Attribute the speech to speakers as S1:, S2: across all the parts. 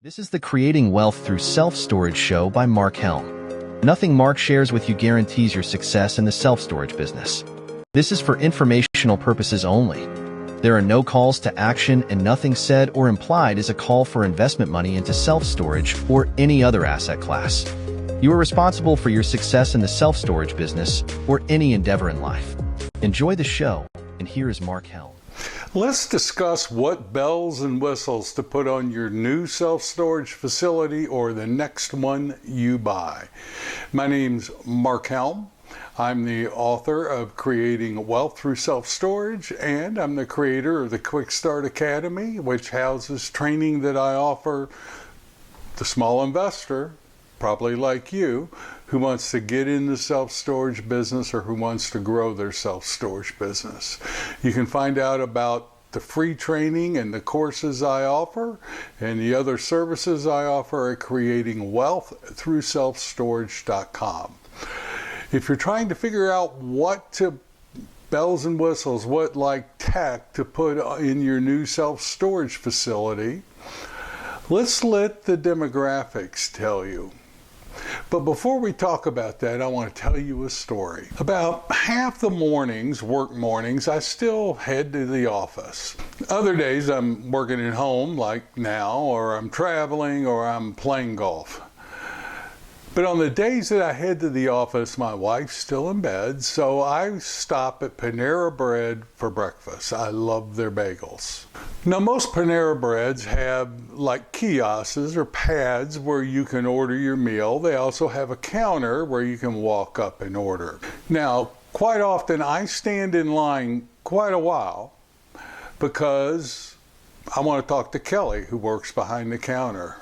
S1: This is the Creating Wealth Through Self-Storage show by Mark Helm. Nothing Mark shares with you guarantees your success in the self-storage business. This is for informational purposes only. There are no calls to action, and nothing said or implied is a call for investment money into self-storage or any other asset class. You are responsible for your success in the self-storage business or any endeavor in life. Enjoy the show, and here is Mark Helm.
S2: Let's discuss what bells and whistles to put on your new self-storage facility or the next one you buy. My name's Mark Helm. I'm the author of Creating Wealth Through Self-Storage, and I'm the creator of the Quickstart Academy, which houses training that I offer the small investor, probably like you, who wants to get in the self-storage business or who wants to grow their self-storage business. You can find out about the free training and the courses I offer and the other services I offer at creatingwealththroughselfstorage.com. If you're trying to figure out what bells and whistles, what like tech to put in your new self-storage facility, let's let the demographics tell you. But before we talk about that, I want to tell you a story. About half the mornings, work mornings, I still head to the office. Other days I'm working at home like now, or I'm traveling, or I'm playing golf. But on the days that I head to the office, my wife's still in bed, so I stop at Panera Bread for breakfast. I love their bagels. Now, most Panera Breads have like kiosks or pads where you can order your meal. They also have a counter where you can walk up and order. Now, quite often I stand in line quite a while because I want to talk to Kelly, who works behind the counter.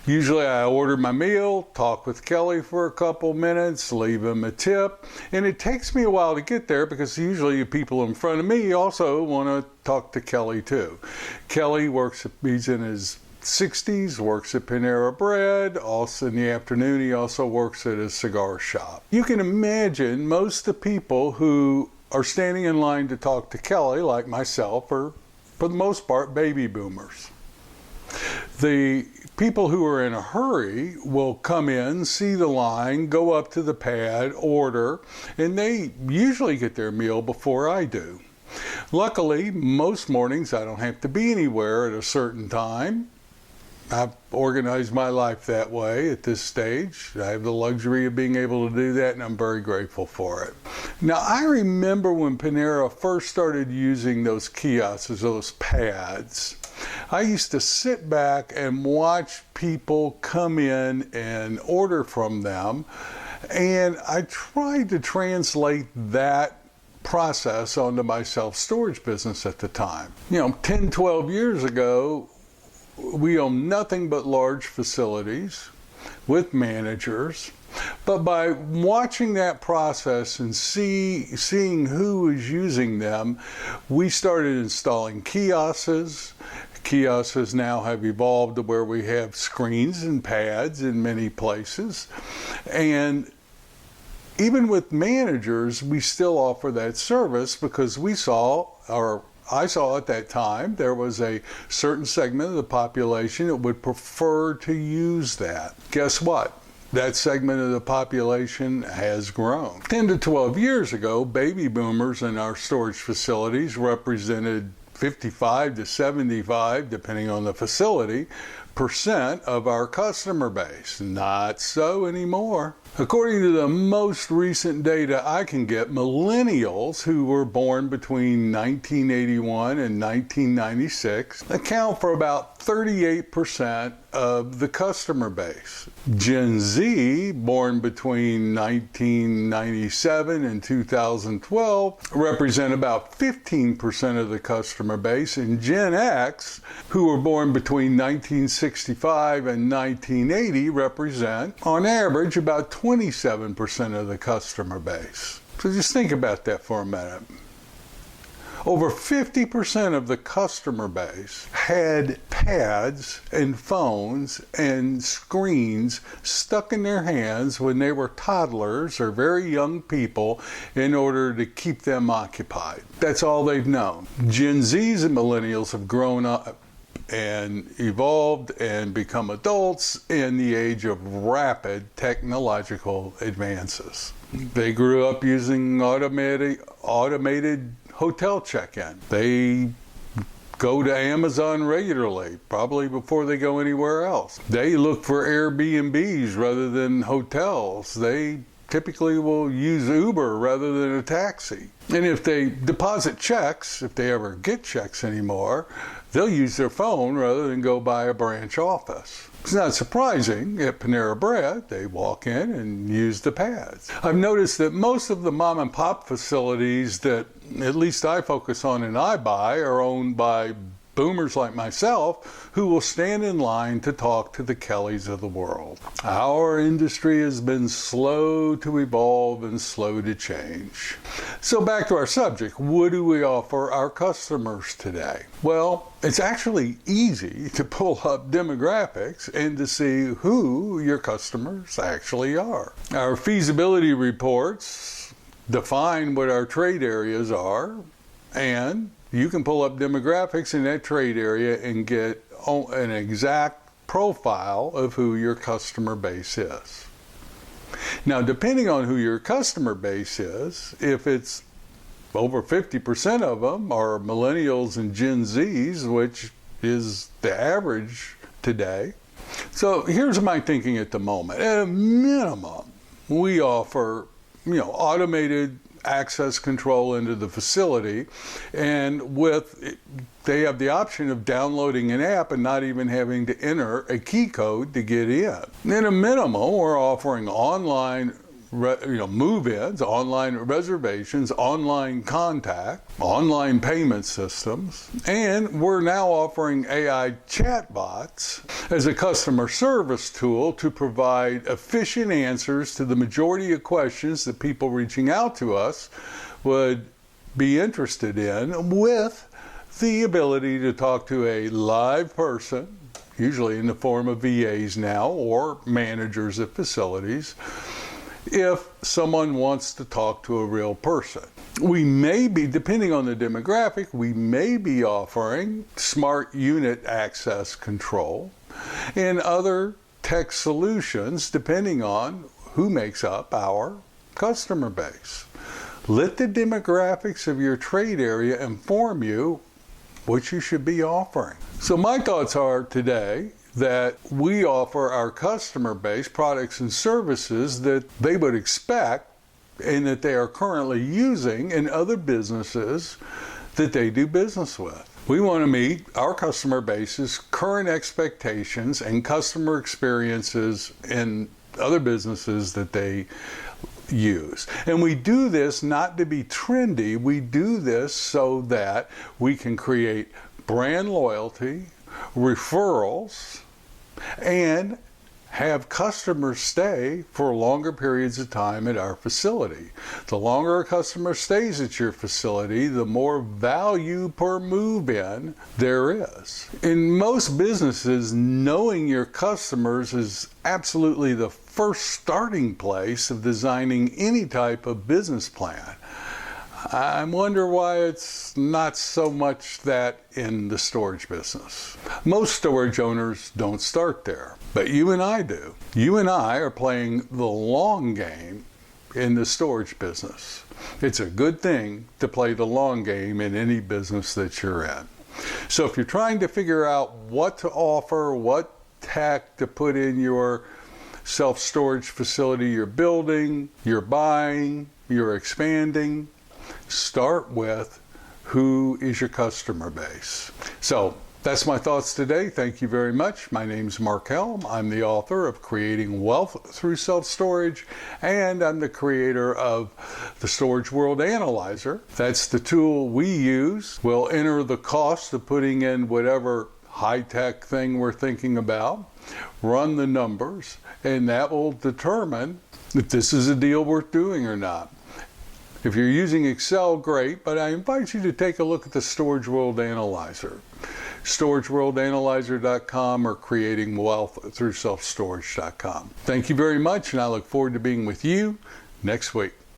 S2: Usually I order my meal, talk with Kelly for a couple minutes, leave him a tip, and it takes me a while to get there because usually the people in front of me also want to talk to Kelly too. Kelly he's in his 60s, works at Panera Bread. Also in the afternoon, he also works at a cigar shop. You can imagine most of the people who are standing in line to talk to Kelly, like myself, are for the most part baby boomers. The people who are in a hurry will come in, see the line, go up to the pad, order, and they usually get their meal before I do. Luckily, most mornings I don't have to be anywhere at a certain time. I've organized my life that way at this stage. I have the luxury of being able to do that, and I'm very grateful for it. Now, I remember when Panera first started using those kiosks, those pads, I used to sit back and watch people come in and order from them, and I tried to translate that process onto my self-storage business at the time. 10, 12 years ago, we own nothing but large facilities with managers, but by watching that process and seeing who is using them, we started installing kiosks. Kiosks now have evolved to where we have screens and pads in many places. And even with managers, we still offer that service because I saw at that time there was a certain segment of the population that would prefer to use that. Guess what? That segment of the population has grown. 10 to 12 years ago, baby boomers in our storage facilities represented 55 to 75, depending on the facility, % of our customer base. Not so anymore. According to the most recent data I can get, millennials who were born between 1981 and 1996 account for about 38% of the customer base. Gen Z, born between 1997 and 2012, represent about 15% of the customer base, and Gen X, who were born between 1965 and 1980, represent, on average, about 27% of the customer base. So just think about that for a minute. Over 50% of the customer base had pads and phones and screens stuck in their hands when they were toddlers or very young people in order to keep them occupied. That's all they've known. Gen Zs and millennials have grown up and evolved and become adults in the age of rapid technological advances. They grew up using automated hotel check-in. They go to Amazon regularly, probably before they go anywhere else. They look for Airbnbs rather than hotels. They typically will use Uber rather than a taxi. And if they deposit checks, if they ever get checks anymore, they'll use their phone rather than go by a branch office. It's not surprising at Panera Bread, they walk in and use the pads. I've noticed that most of the mom and pop facilities that at least I focus on and I buy are owned by boomers like myself who will stand in line to talk to the Kellys of the world. Our industry has been slow to evolve and slow to change. So back to our subject, what do we offer our customers today? Well, it's actually easy to pull up demographics and to see who your customers actually are. Our feasibility reports define what our trade areas are, and you can pull up demographics in that trade area and get an exact profile of who your customer base is. Now, depending on who your customer base is, if it's over 50% of them are millennials and Gen Zs, which is the average today. So here's my thinking at the moment. At a minimum, we offer, automated access control into the facility, and they have the option of downloading an app and not even having to enter a key code to get in. At a minimum, we're offering online move-ins, online reservations, online contact, online payment systems, and we're now offering AI chatbots as a customer service tool to provide efficient answers to the majority of questions that people reaching out to us would be interested in, with the ability to talk to a live person, usually in the form of VAs now or managers at facilities, if someone wants to talk to a real person. We may be, depending on the demographic, we may be offering smart unit access control and other tech solutions depending on who makes up our customer base. Let the demographics of your trade area inform you what you should be offering. So my thoughts are today that we offer our customer base products and services that they would expect and that they are currently using in other businesses that they do business with. We want to meet our customer base's current expectations and customer experiences in other businesses that they use. And we do this not to be trendy, we do this so that we can create brand loyalty, referrals, and have customers stay for longer periods of time at our facility. The longer a customer stays at your facility, the more value per move-in there is. In most businesses, knowing your customers is absolutely the first starting place of designing any type of business plan. I wonder why it's not so much that in the storage business. Most storage owners don't start there, but you and I do. You and I are playing the long game in the storage business. It's a good thing to play the long game in any business that you're in. So if you're trying to figure out what to offer, what tech to put in your self-storage facility you're building, you're buying, you're expanding, start with who is your customer base. So that's my thoughts today. Thank you very much. My name's Mark Helm. I'm the author of Creating Wealth Through Self-Storage, and I'm the creator of the Storage World Analyzer. That's the tool we use. We'll enter the cost of putting in whatever high-tech thing we're thinking about, run the numbers, and that will determine if this is a deal worth doing or not. If you're using Excel, great, but I invite you to take a look at the Storage World Analyzer. StorageWorldAnalyzer.com or CreatingWealthThroughSelfStorage.com. Thank you very much, and I look forward to being with you next week.